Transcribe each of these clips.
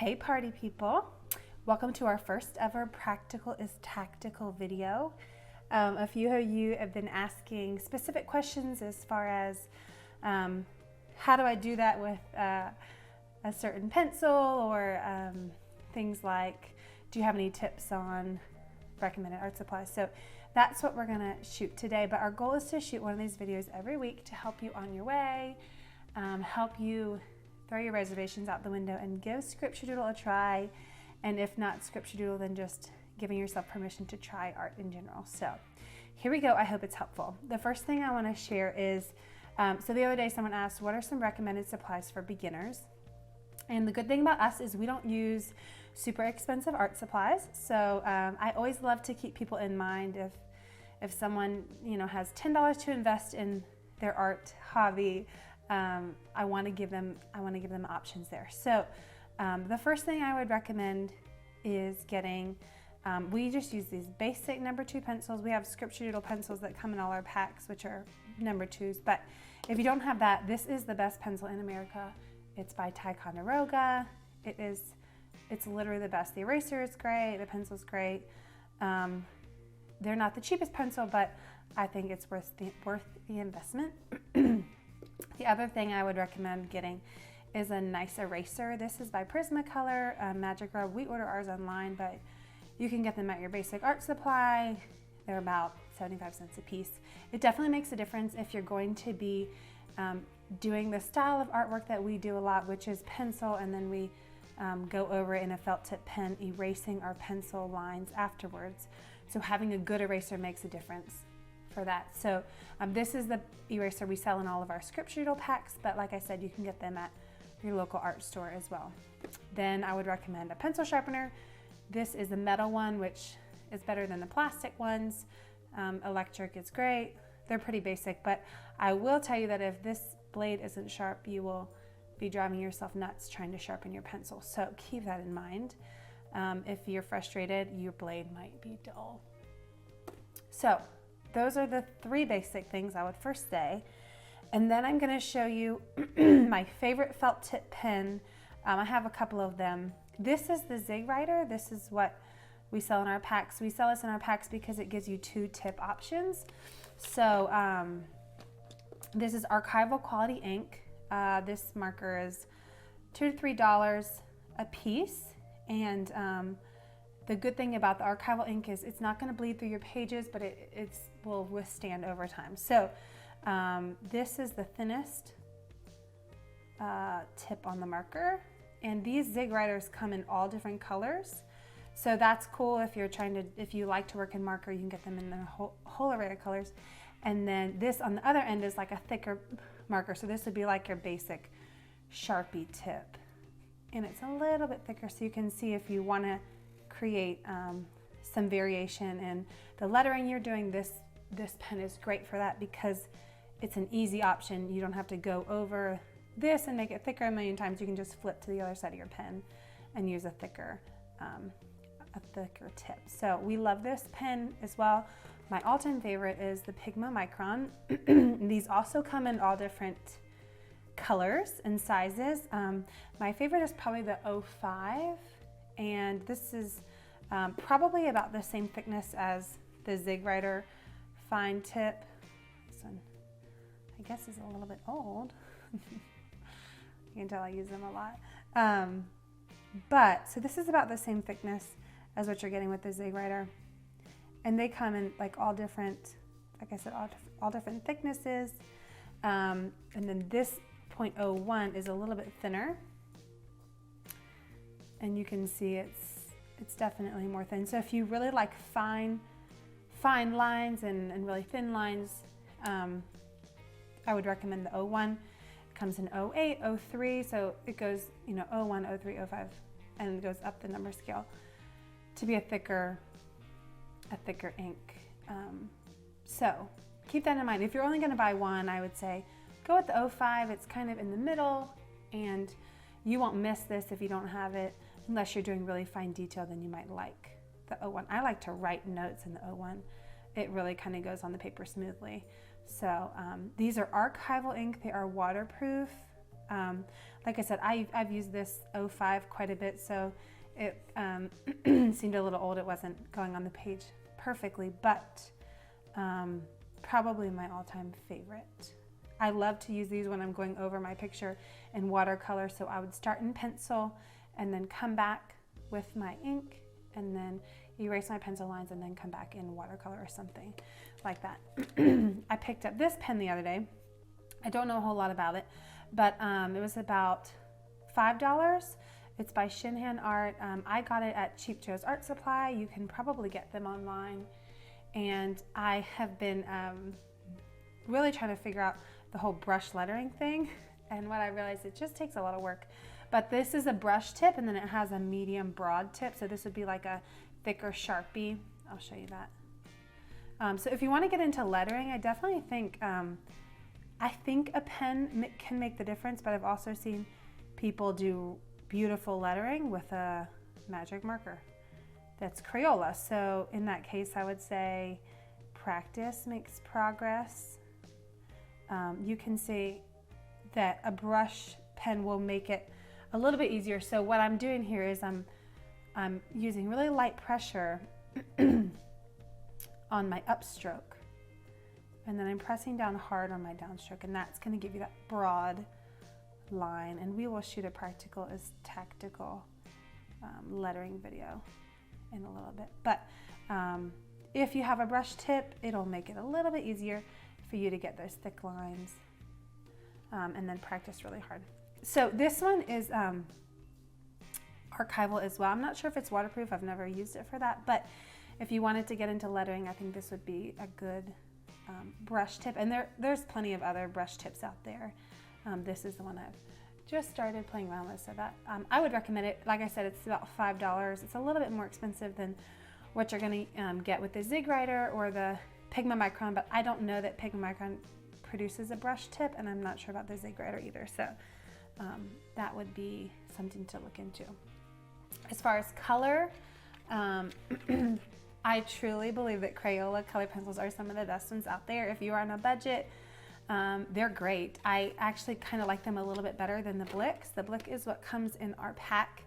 Hey party people, welcome to our first ever Practical is Tactical video. A few of you have been asking specific questions as far as how do I do that with a certain pencil, or things like, do you have any tips on recommended art supplies? So that's what we're gonna shoot today, but our goal is to shoot one of these videos every week to help you on your way, help you throw your reservations out the window and give Scripture-Doodle a try, and if not Scripture-Doodle, then just giving yourself permission to try art in general. So here we go. I hope it's helpful. The first thing I want to share is, so the other day someone asked, what are some recommended supplies for beginners? And the good thing about us is we don't use super expensive art supplies. So I always love to keep people in mind if someone has $10 to invest in their art hobby. I want to give them options there. So the first thing I would recommend is getting, we just use these basic number 2 pencils. We have Scripture-Doodle pencils that come in all our packs, which are number 2s. But if you don't have that, this is the best pencil in America. It's by Ticonderoga. It's literally the best. The eraser is great. The pencil's great. They're not the cheapest pencil, but I think it's worth the investment. The other thing I would recommend getting is a nice eraser. This is by Prismacolor, Magic Rub. We order ours online, but you can get them at your basic art supply. They're about 75 cents a piece. It definitely makes a difference if you're going to be doing the style of artwork that we do a lot, which is pencil, and then we go over in a felt tip pen, erasing our pencil lines afterwards. So having a good eraser makes a difference for that. So this is the eraser we sell in all of our Scripture-Doodle packs, but like I said, you can get them at your local art store as well. Then I would recommend a pencil sharpener. This is a metal one, which is better than the plastic ones. Electric is great. They're pretty basic, but I will tell you that if this blade isn't sharp, you will be driving yourself nuts trying to sharpen your pencil. So keep that in mind. If you're frustrated, your blade might be dull. So those are the 3 basic things I would first say. And then I'm going to show you my favorite felt tip pen. I have a couple of them. This is the Zig Rider. This is what we sell in our packs. We sell this in our packs because it gives you 2 tip options. So this is archival quality ink. This marker is $2 to $3 a piece. And the good thing about the archival ink is it's not going to bleed through your pages, but it will withstand over time. So this is the thinnest tip on the marker, and these Zig Riders come in all different colors. So that's cool if you like to work in marker, you can get them in a whole array of colors. And then this on the other end is like a thicker marker. So this would be like your basic Sharpie tip, and it's a little bit thicker, so you can see if you want to create some variation in the lettering you're doing. This pen is great for that because it's an easy option. You don't have to go over this and make it thicker a million times. You can just flip to the other side of your pen and use a thicker tip. So we love this pen as well. My all-time favorite is the Pigma Micron. These also come in all different colors and sizes. My favorite is probably the 05, and this is probably about the same thickness as the Zig Rider fine tip. This one, I guess, is a little bit old. You can tell I use them a lot. But so this is about the same thickness as what you're getting with the Zig Rider, and they come in like all different, like I said, all different thicknesses. And then this 0.01 is a little bit thinner, and you can see it's definitely more thin. So if you really like fine lines and really thin lines, I would recommend the 01. It comes in 08, 03, so it goes 01, 03, 05, and it goes up the number scale to be a thicker ink. So keep that in mind. If you're only going to buy one, I would say go with the 05. It's kind of in the middle, and you won't miss this if you don't have it, unless you're doing really fine detail. Then you might like the 01. I like to write notes in the 01. It really kind of goes on the paper smoothly. So these are archival ink. They are waterproof. Like I said, I've used this 05 quite a bit, so it seemed a little old. It wasn't going on the page perfectly, but probably my all-time favorite. I love to use these when I'm going over my picture in watercolor, so I would start in pencil and then come back with my ink and then erase my pencil lines and then come back in watercolor or something like that. I picked up this pen the other day. I don't know a whole lot about it, but it was about $5. It's by Shinhan Art. I got it at Cheap Joe's Art Supply. You can probably get them online. And I have been really trying to figure out the whole brush lettering thing. And what I realized, it just takes a lot of work. But this is a brush tip, and then it has a medium broad tip. So this would be like a thicker Sharpie. I'll show you that. So if you want to get into lettering, I definitely think, I think a pen can make the difference, but I've also seen people do beautiful lettering with a magic marker. That's Crayola. So in that case, I would say practice makes progress. You can see that a brush pen will make it a little bit easier. So what I'm doing here is I'm using really light pressure on my upstroke, and then I'm pressing down hard on my downstroke, and that's going to give you that broad line. And we will shoot a practical is tactical lettering video in a little bit. But if you have a brush tip, it'll make it a little bit easier for you to get those thick lines and then practice really hard. So this one is archival as well. I'm not sure if it's waterproof. I've never used it for that, but if you wanted to get into lettering, I think this would be a good brush tip. And there's plenty of other brush tips out there. This is the one I've just started playing around with, so that I would recommend it. Like I said, it's about $5. It's a little bit more expensive than what you're going to get with the ZigWriter or the Pigma Micron, but I don't know that Pigma Micron produces a brush tip, and I'm not sure about the ZigWriter either, so that would be something to look into. As far as color, I truly believe that Crayola color pencils are some of the best ones out there. If you are on a budget, they're great. I actually kind of like them a little bit better than the Blick. The Blick is what comes in our pack,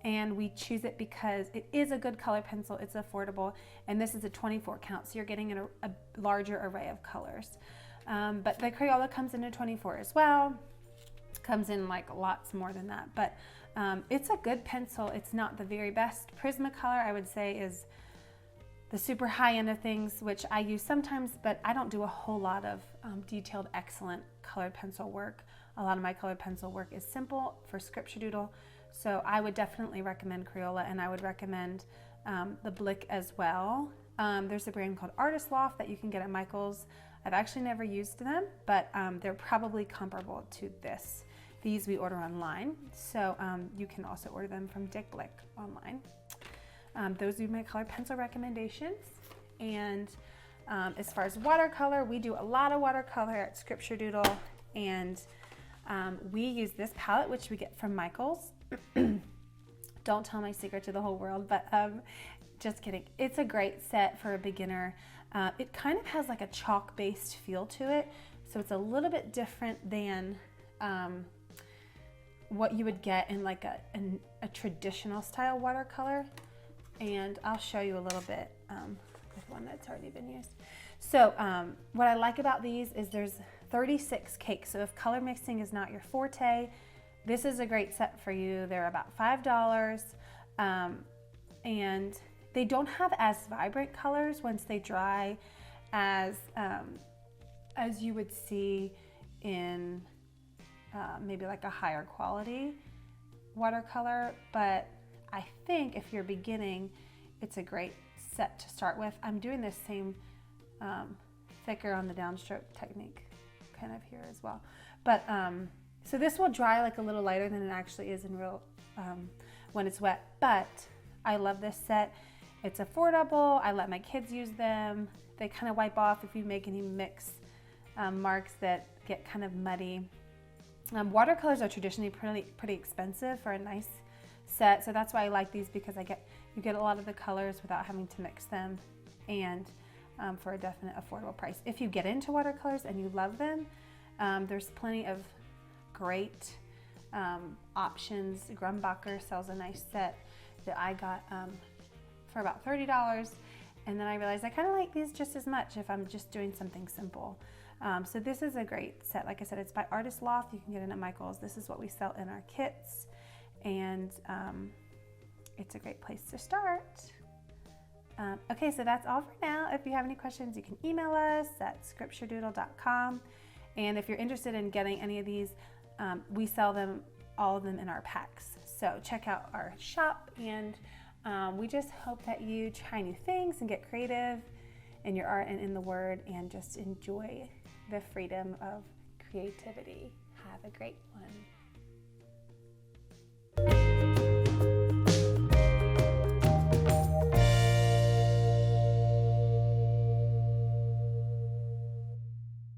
and we choose it because it is a good color pencil, it's affordable, and this is a 24 count, so you're getting a larger array of colors. But the Crayola comes in a 24 as well. Comes in like lots more than that, but it's a good pencil. It's not the very best. Prismacolor, I would say, is the super high end of things, which I use sometimes, but I don't do a whole lot of detailed, excellent colored pencil work. A lot of my colored pencil work is simple for Scripture Doodle, so I would definitely recommend Crayola, and I would recommend the Blick as well. There's a brand called Artist Loft that you can get at Michael's. I've actually never used them, but they're probably comparable to this. These we order online, so you can also order them from Dick Blick online. Those are my color pencil recommendations. And as far as watercolor, we do a lot of watercolor at Scripture Doodle, and we use this palette, which we get from Michael's. Don't tell my secret to the whole world, but just kidding. It's a great set for a beginner. It kind of has like a chalk-based feel to it, so it's a little bit different than what you would get in like a traditional style watercolor. And I'll show you a little bit with one that's already been used. So what I like about these is there's 36 cakes. So if color mixing is not your forte, this is a great set for you. They're about $5, and they don't have as vibrant colors once they dry as you would see in maybe like a higher quality watercolor, but I think if you're beginning, it's a great set to start with. I'm doing this same thicker on the downstroke technique kind of here as well. But so this will dry like a little lighter than it actually is in real when it's wet, but I love this set. It's affordable. I let my kids use them. They kind of wipe off if you make any mix marks that get kind of muddy. Watercolors are traditionally pretty expensive for a nice set, so that's why I like these, because you get a lot of the colors without having to mix them, and for a definite affordable price. If you get into watercolors and you love them, there's plenty of great options. Grumbacher sells a nice set that I got for about $30. And then I realized I kind of like these just as much if I'm just doing something simple. So this is a great set. Like I said, it's by Artist Loft. You can get it at Michael's. This is what we sell in our kits. And it's a great place to start. Okay, so that's all for now. If you have any questions, you can email us at scripturedoodle.com. And if you're interested in getting any of these, we sell them, all of them in our packs. So check out our shop, and we just hope that you try new things and get creative in your art and in the Word, and just enjoy the freedom of creativity. Have a great one.